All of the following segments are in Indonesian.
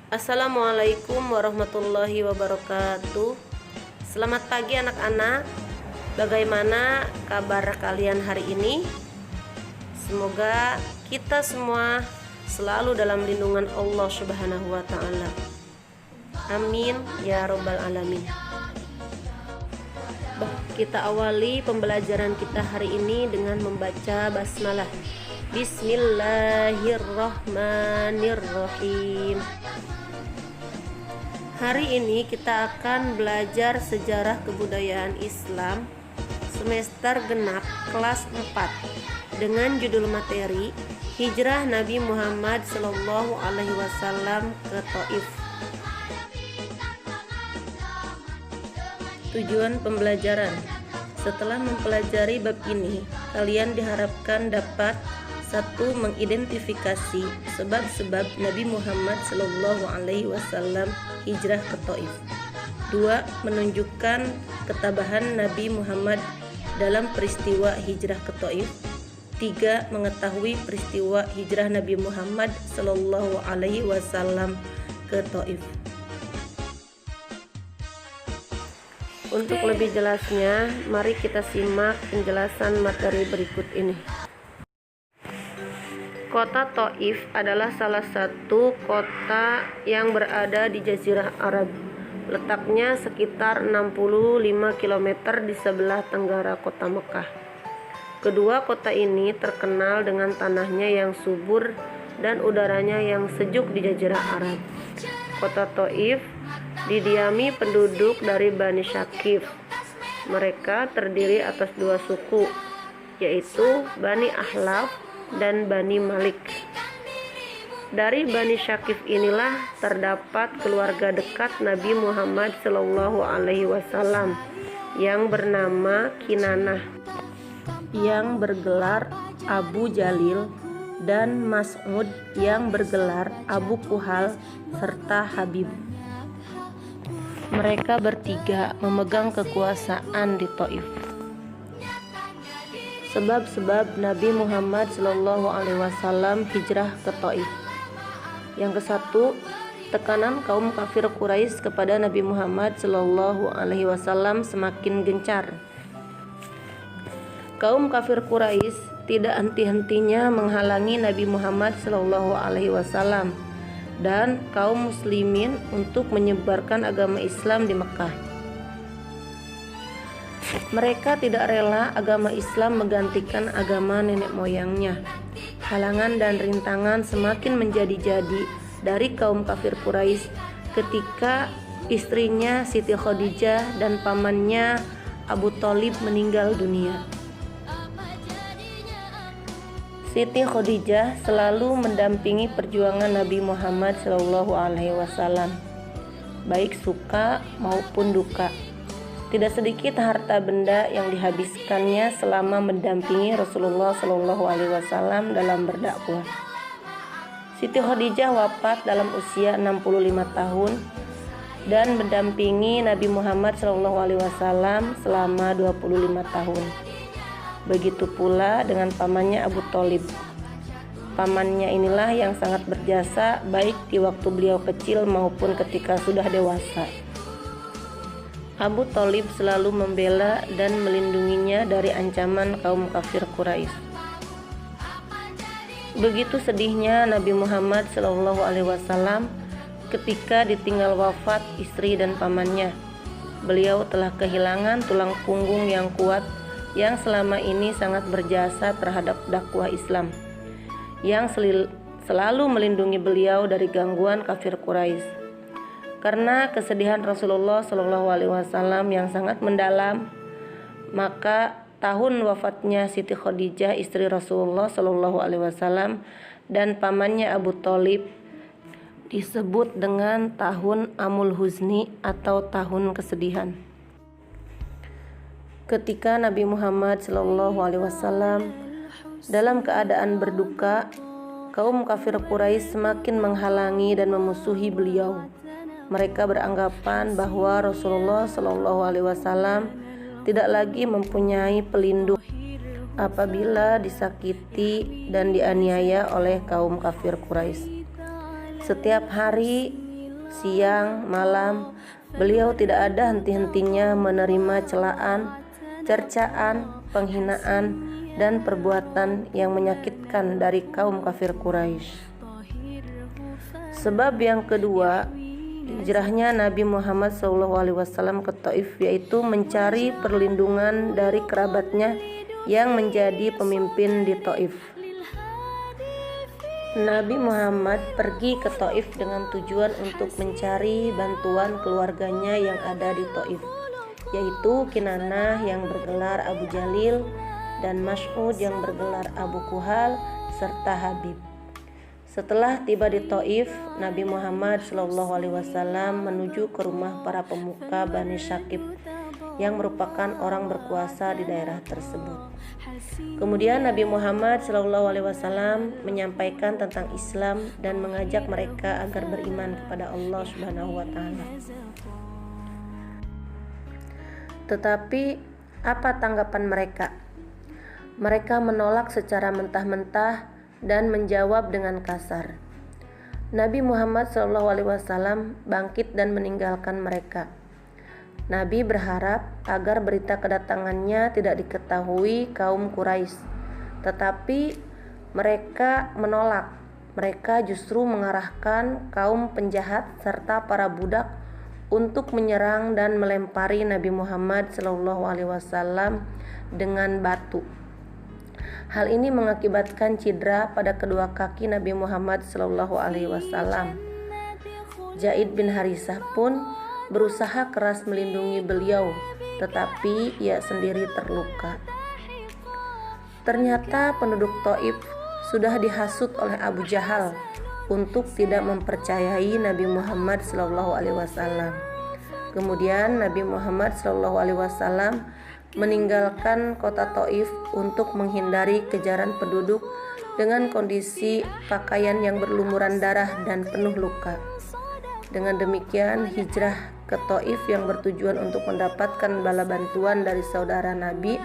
Assalamualaikum warahmatullahi wabarakatuh. Selamat pagi anak-anak. Bagaimana kabar kalian hari ini? Semoga kita semua selalu dalam lindungan Allah Subhanahu wa taala. Amin ya rabbal alamin. Kita awali pembelajaran kita hari ini dengan membaca basmalah. Bismillahirrahmanirrahim. Hari ini kita akan belajar sejarah kebudayaan Islam semester genap kelas 4 dengan judul materi Hijrah Nabi Muhammad SAW ke Thaif. Tujuan pembelajaran: setelah mempelajari bab ini, kalian diharapkan dapat 1. Mengidentifikasi sebab-sebab Nabi Muhammad SAW hijrah ke Thaif. 2. Menunjukkan ketabahan Nabi Muhammad dalam peristiwa hijrah ke Thaif. 3. Mengetahui peristiwa hijrah Nabi Muhammad SAW ke Thaif. Untuk lebih jelasnya, mari kita simak penjelasan materi berikut ini. Kota Thaif adalah salah satu kota yang berada di Jazirah Arab. Letaknya sekitar 65 km di sebelah tenggara kota Mekah. Kedua kota ini terkenal dengan tanahnya yang subur dan udaranya yang sejuk di Jazirah Arab. Kota Thaif didiami penduduk dari Bani Syakif. Mereka terdiri atas 2 suku, yaitu Bani Ahlaf dan Bani Malik. Dari Bani Syakif inilah terdapat keluarga dekat Nabi Muhammad SAW yang bernama Kinanah, yang bergelar Abu Jalil, dan Mas'ud yang bergelar Abu Kuhal serta Habib. Mereka bertiga memegang kekuasaan di Thaif. Sebab-sebab Nabi Muhammad SAW hijrah ke Thaif. Yang ke-1, tekanan kaum kafir Quraisy kepada Nabi Muhammad SAW semakin gencar. Kaum kafir Quraisy tidak henti-hentinya menghalangi Nabi Muhammad SAW dan kaum muslimin untuk menyebarkan agama Islam di Mekah. Mereka tidak rela agama Islam menggantikan agama nenek moyangnya. Halangan dan rintangan semakin menjadi-jadi dari kaum kafir Quraisy ketika istrinya Siti Khadijah dan pamannya Abu Thalib meninggal dunia. Siti Khadijah selalu mendampingi perjuangan Nabi Muhammad SAW, baik suka maupun duka. Tidak sedikit harta benda yang dihabiskannya selama mendampingi Rasulullah SAW dalam berdakwah. Siti Khadijah wafat dalam usia 65 tahun dan mendampingi Nabi Muhammad SAW selama 25 tahun. Begitu pula dengan pamannya Abu Thalib. Pamannya inilah yang sangat berjasa baik di waktu beliau kecil maupun ketika sudah dewasa. Abu Thalib selalu membela dan melindunginya dari ancaman kaum kafir Quraisy. Begitu sedihnya Nabi Muhammad SAW ketika ditinggal wafat istri dan pamannya. Beliau telah kehilangan tulang punggung yang kuat yang selama ini sangat berjasa terhadap dakwah Islam, yang selalu melindungi beliau dari gangguan kafir Quraisy. Karena kesedihan Rasulullah SAW yang sangat mendalam, maka tahun wafatnya Siti Khadijah istri Rasulullah SAW dan pamannya Abu Thalib disebut dengan tahun Amul Huzni atau tahun kesedihan. Ketika Nabi Muhammad SAW dalam keadaan berduka, kaum kafir Quraisy semakin menghalangi dan memusuhi beliau. Mereka beranggapan bahwa Rasulullah SAW tidak lagi mempunyai pelindung apabila disakiti dan dianiaya oleh kaum kafir Quraisy. Setiap hari siang, malam, beliau tidak ada henti-hentinya menerima celaan, cercaan, penghinaan, dan perbuatan yang menyakitkan dari kaum kafir Quraisy. Sebab yang kedua, hijrahnya Nabi Muhammad SAW ke Taif, yaitu mencari perlindungan dari kerabatnya yang menjadi pemimpin di Taif. Nabi Muhammad pergi ke Taif dengan tujuan untuk mencari bantuan keluarganya yang ada di Taif, yaitu Kinanah yang bergelar Abu Jalil dan Mas'ud yang bergelar Abu Kuhal serta Habib. Setelah tiba di Taif, Nabi Muhammad SAW menuju ke rumah para pemuka Bani Syakib yang merupakan orang berkuasa di daerah tersebut. Kemudian Nabi Muhammad SAW menyampaikan tentang Islam dan mengajak mereka agar beriman kepada Allah Subhanahu wa taala. Tetapi apa tanggapan mereka? Mereka menolak secara mentah-mentah dan menjawab dengan kasar. Nabi Muhammad SAW bangkit dan meninggalkan mereka. Nabi berharap agar berita kedatangannya tidak diketahui kaum Quraisy, tetapi mereka menolak. Mereka justru mengarahkan kaum penjahat serta para budak untuk menyerang dan melempari Nabi Muhammad SAW dengan batu. Hal ini mengakibatkan cedera pada kedua kaki Nabi Muhammad SAW. Zaid bin Harisah pun berusaha keras melindungi beliau, tetapi ia sendiri terluka. Ternyata penduduk Taif sudah dihasut oleh Abu Jahal untuk tidak mempercayai Nabi Muhammad SAW. Kemudian Nabi Muhammad SAW meninggalkan kota Taif untuk menghindari kejaran penduduk dengan kondisi pakaian yang berlumuran darah dan penuh luka. Dengan demikian, hijrah ke Taif yang bertujuan untuk mendapatkan bala bantuan dari saudara Nabi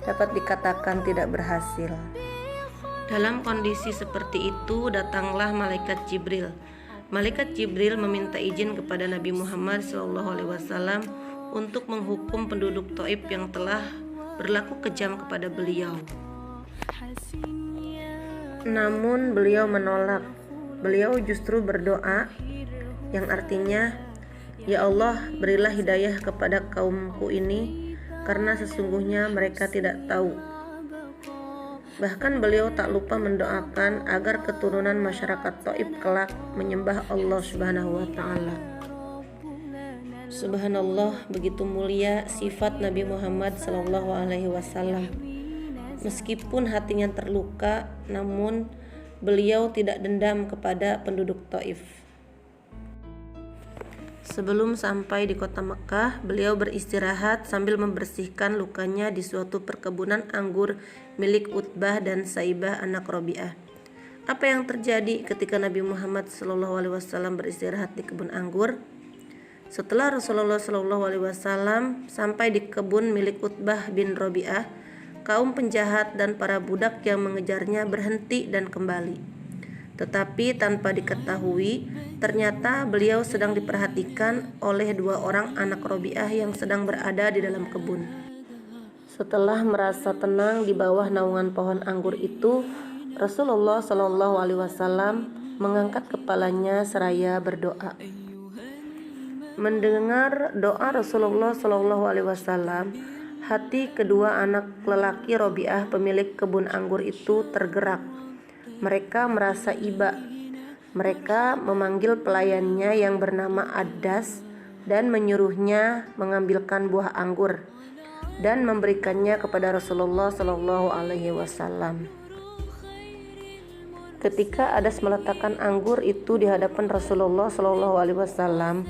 dapat dikatakan tidak berhasil. Dalam kondisi seperti itu, datanglah malaikat Jibril. Malaikat Jibril meminta izin kepada Nabi Muhammad SAW untuk menghukum penduduk Taif yang telah berlaku kejam kepada beliau. Namun beliau menolak. Beliau justru berdoa yang artinya, "Ya Allah, berilah hidayah kepada kaumku ini, karena sesungguhnya mereka tidak tahu." Bahkan beliau tak lupa mendoakan agar keturunan masyarakat Taif kelak menyembah Allah Subhanahu wa taala. Subhanallah, begitu mulia sifat Nabi Muhammad SAW. Meskipun hatinya terluka, namun beliau tidak dendam kepada penduduk Taif. Sebelum sampai di kota Mekah, beliau beristirahat sambil membersihkan lukanya di suatu perkebunan anggur milik Utbah dan Saibah anak Robi'ah. Apa yang terjadi ketika Nabi Muhammad SAW beristirahat di kebun anggur? Setelah Rasulullah SAW sampai di kebun milik Utbah bin Robi'ah, kaum penjahat dan para budak yang mengejarnya berhenti dan kembali. Tetapi tanpa diketahui, ternyata beliau sedang diperhatikan oleh dua orang anak Robi'ah yang sedang berada di dalam kebun. Setelah merasa tenang di bawah naungan pohon anggur itu, Rasulullah SAW mengangkat kepalanya seraya berdoa. Mendengar doa Rasulullah SAW, hati kedua anak lelaki Robi'ah pemilik kebun anggur itu tergerak. Mereka merasa iba. Mereka memanggil pelayannya yang bernama Ad-Das dan menyuruhnya mengambilkan buah anggur dan memberikannya kepada Rasulullah SAW. Ketika Adas meletakkan anggur itu di hadapan Rasulullah SAW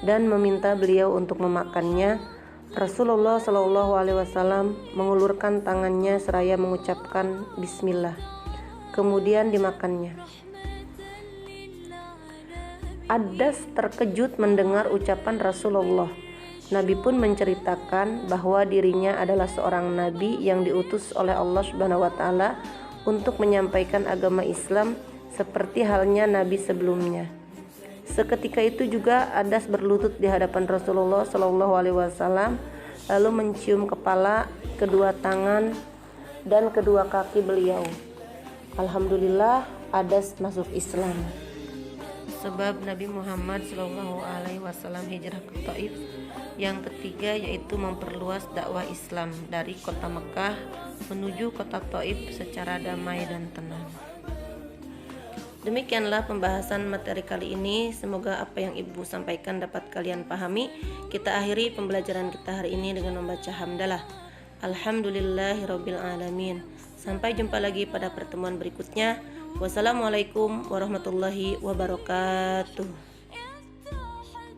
dan meminta beliau untuk memakannya, Rasulullah SAW mengulurkan tangannya seraya mengucapkan Bismillah. Kemudian dimakannya. Ad-Das terkejut mendengar ucapan Rasulullah. Nabi pun menceritakan bahwa dirinya adalah seorang nabi yang diutus oleh Allah Subhanahu wa taala untuk menyampaikan agama Islam seperti halnya nabi sebelumnya. Seketika itu juga Adas berlutut di hadapan Rasulullah Shallallahu Alaihi Wasallam, lalu mencium kepala, kedua tangan, dan kedua kaki beliau. Alhamdulillah, Adas masuk Islam. Sebab Nabi Muhammad Shallallahu Alaihi Wasallam hijrah ke Taif. Yang ketiga yaitu memperluas dakwah Islam dari kota Mekah menuju kota Taif secara damai dan tenang. Demikianlah pembahasan materi kali ini. Semoga apa yang Ibu sampaikan dapat kalian pahami. Kita akhiri pembelajaran kita hari ini dengan membaca hamdalah. Alhamdulillahirabbil alamin. Sampai jumpa lagi pada pertemuan berikutnya. Wassalamualaikum warahmatullahi wabarakatuh.